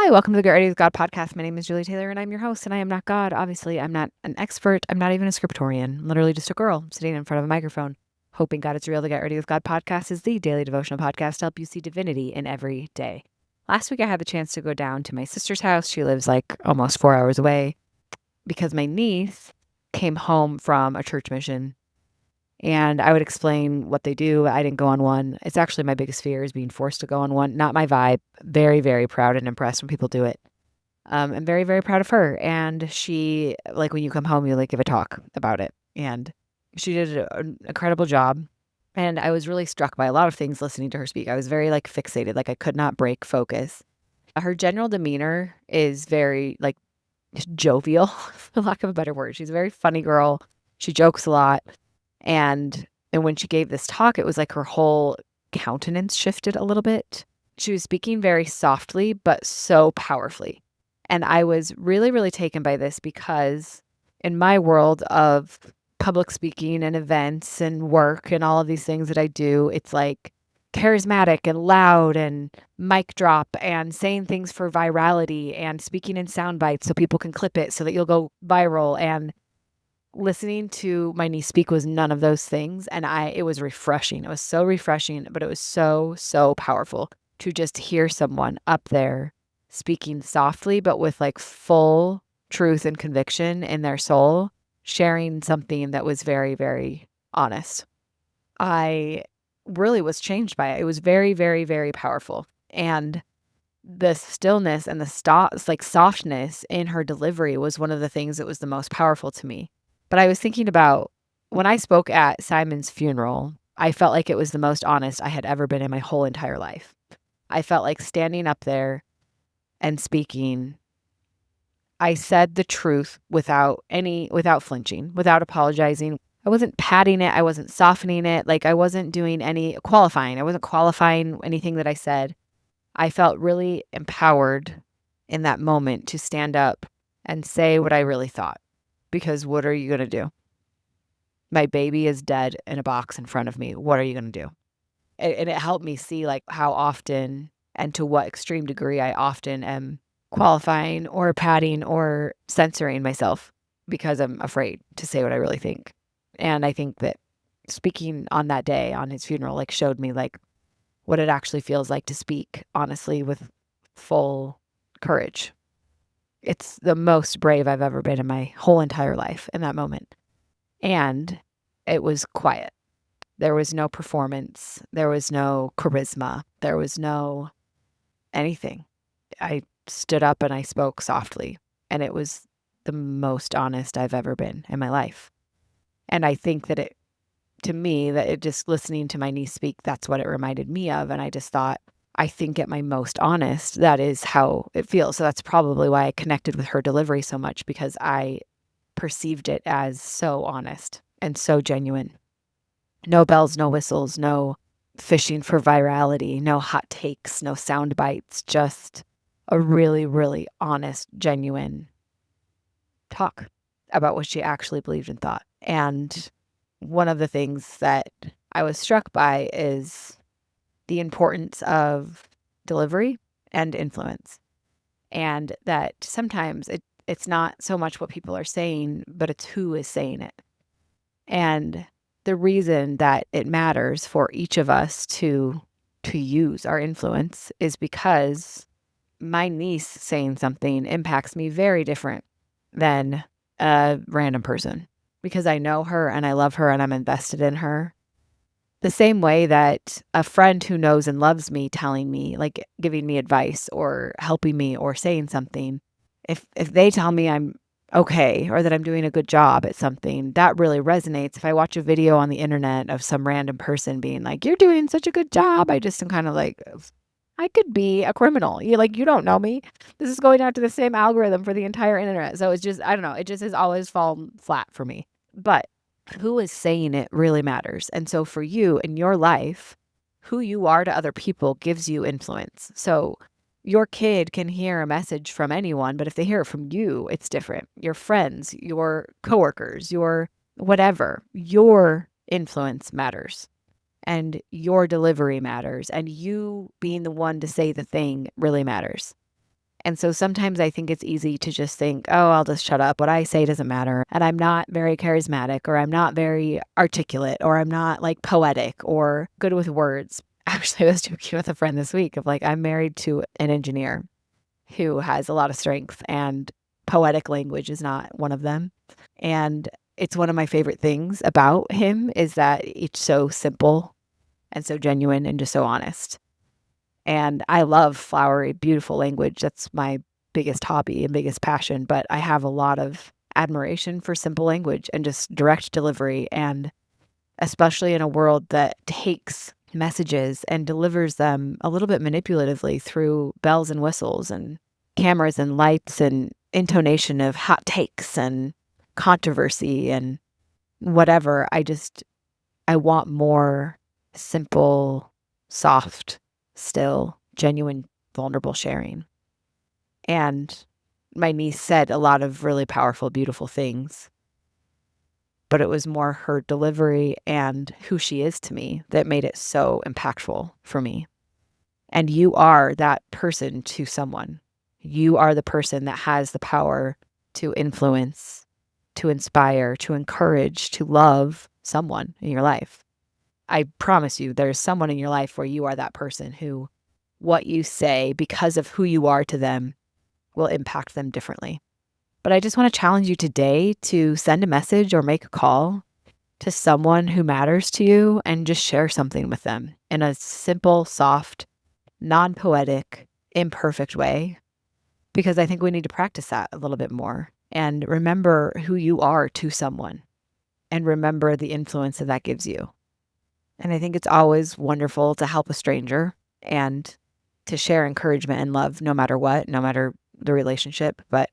Hi, welcome to the Get Ready with God podcast. My name is Julie Taylor and I'm your host, and I am not God. Obviously, I'm not an expert. I'm not even a scriptorian. I'm literally just a girl sitting in front of a microphone, hoping God is real. The Get Ready with God podcast is the daily devotional podcast to help you see divinity in every day. Last week, I had the chance to go down to my sister's house. She lives like almost 4 hours away because my niece came home from a church mission, and I would explain what they do. I didn't go on one. It's actually my biggest fear is being forced to go on one. Not my vibe. Very, very proud and impressed when people do it. I'm very, very proud of her. And she, like, when you come home, you like give a talk about it. And she did an incredible job. And I was really struck by a lot of things listening to her speak. I was very like fixated, like I could not break focus. Her general demeanor is very like jovial, for lack of a better word. She's a very funny girl. She jokes a lot. And when she gave this talk, it was like her whole countenance shifted a little bit. She was speaking very softly, but so powerfully. And I was really, really taken by this because in my world of public speaking and events and work and all of these things that I do, it's like charismatic and loud and mic drop and saying things for virality and speaking in sound bites so people can clip it so that you'll go viral. And listening to my niece speak was none of those things. And it was refreshing. It was so refreshing, but it was so, so powerful to just hear someone up there speaking softly, but with like full truth and conviction in their soul, sharing something that was very, very honest. I really was changed by it. It was very, very, very powerful. And the stillness and like softness in her delivery was one of the things that was the most powerful to me. But I was thinking about when I spoke at Simon's funeral, I felt like it was the most honest I had ever been in my whole entire life. I felt like standing up there and speaking, I said the truth without flinching, without apologizing. I wasn't padding it. I wasn't softening it. Like I wasn't doing any qualifying. I wasn't qualifying anything that I said. I felt really empowered in that moment to stand up and say what I really thought. Because what are you going to do? My baby is dead in a box in front of me. What are you going to do? And it helped me see like how often and to what extreme degree I often am qualifying or padding or censoring myself because I'm afraid to say what I really think. And I think that speaking on that day on his funeral like showed me like what it actually feels like to speak honestly with full courage. It's the most brave I've ever been in my whole entire life in that moment. And it was quiet. There was no performance. There was no charisma. There was no anything. I stood up and I spoke softly, and it was the most honest I've ever been in my life. And I think that to me, that it just listening to my niece speak, that's what it reminded me of. And I just thought, I think at my most honest, that is how it feels. So that's probably why I connected with her delivery so much, because I perceived it as so honest and so genuine. No bells, no whistles, no fishing for virality, no hot takes, no sound bites, just a really, really honest, genuine talk about what she actually believed and thought. And one of the things that I was struck by is the importance of delivery and influence. And that sometimes it's not so much what people are saying, but it's who is saying it. And the reason that it matters for each of us to use our influence is because my niece saying something impacts me very different than a random person, because I know her and I love her and I'm invested in her. The same way that a friend who knows and loves me telling me, like giving me advice or helping me or saying something, if they tell me I'm okay or that I'm doing a good job at something, that really resonates. If I watch a video on the internet of some random person being like, "You're doing such a good job," I just am kind of like, I could be a criminal. You don't know me. This is going out to the same algorithm for the entire internet. So it's just, I don't know. It just has always fallen flat for me. But who is saying it really matters. And so for you in your life, who you are to other people gives you influence. So your kid can hear a message from anyone, but if they hear it from you, it's different. Your friends, your coworkers, your whatever, your influence matters. And your delivery matters. And you being the one to say the thing really matters. And so sometimes I think it's easy to just think, oh, I'll just shut up. What I say doesn't matter. And I'm not very charismatic, or I'm not very articulate, or I'm not like poetic or good with words. Actually, I was joking with a friend this week of like, I'm married to an engineer who has a lot of strength, and poetic language is not one of them. And it's one of my favorite things about him is that it's so simple and so genuine and just so honest. And I love flowery, beautiful language. That's my biggest hobby and biggest passion. But I have a lot of admiration for simple language and just direct delivery. And especially in a world that takes messages and delivers them a little bit manipulatively through bells and whistles and cameras and lights and intonation of hot takes and controversy and whatever. I want more simple, soft, still, genuine, vulnerable sharing. And my niece said a lot of really powerful, beautiful things, but it was more her delivery and who she is to me that made it so impactful for me. And you are that person to someone. You are the person that has the power to influence, to inspire, to encourage, to love someone in your life. I promise you, there's someone in your life where you are that person who what you say because of who you are to them will impact them differently. But I just want to challenge you today to send a message or make a call to someone who matters to you and just share something with them in a simple, soft, non-poetic, imperfect way, because I think we need to practice that a little bit more and remember who you are to someone and remember the influence that that gives you. And I think it's always wonderful to help a stranger and to share encouragement and love no matter what, no matter the relationship. But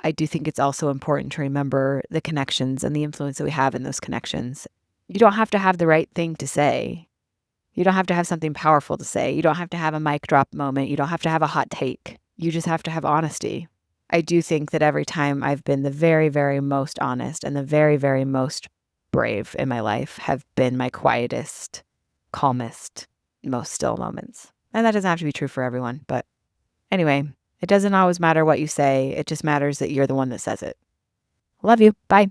I do think it's also important to remember the connections and the influence that we have in those connections. You don't have to have the right thing to say. You don't have to have something powerful to say. You don't have to have a mic drop moment. You don't have to have a hot take. You just have to have honesty. I do think that every time I've been the very, very most honest and the very, very most brave in my life have been my quietest, calmest, most still moments. And that doesn't have to be true for everyone. But anyway, it doesn't always matter what you say. It just matters that you're the one that says it. Love you. Bye.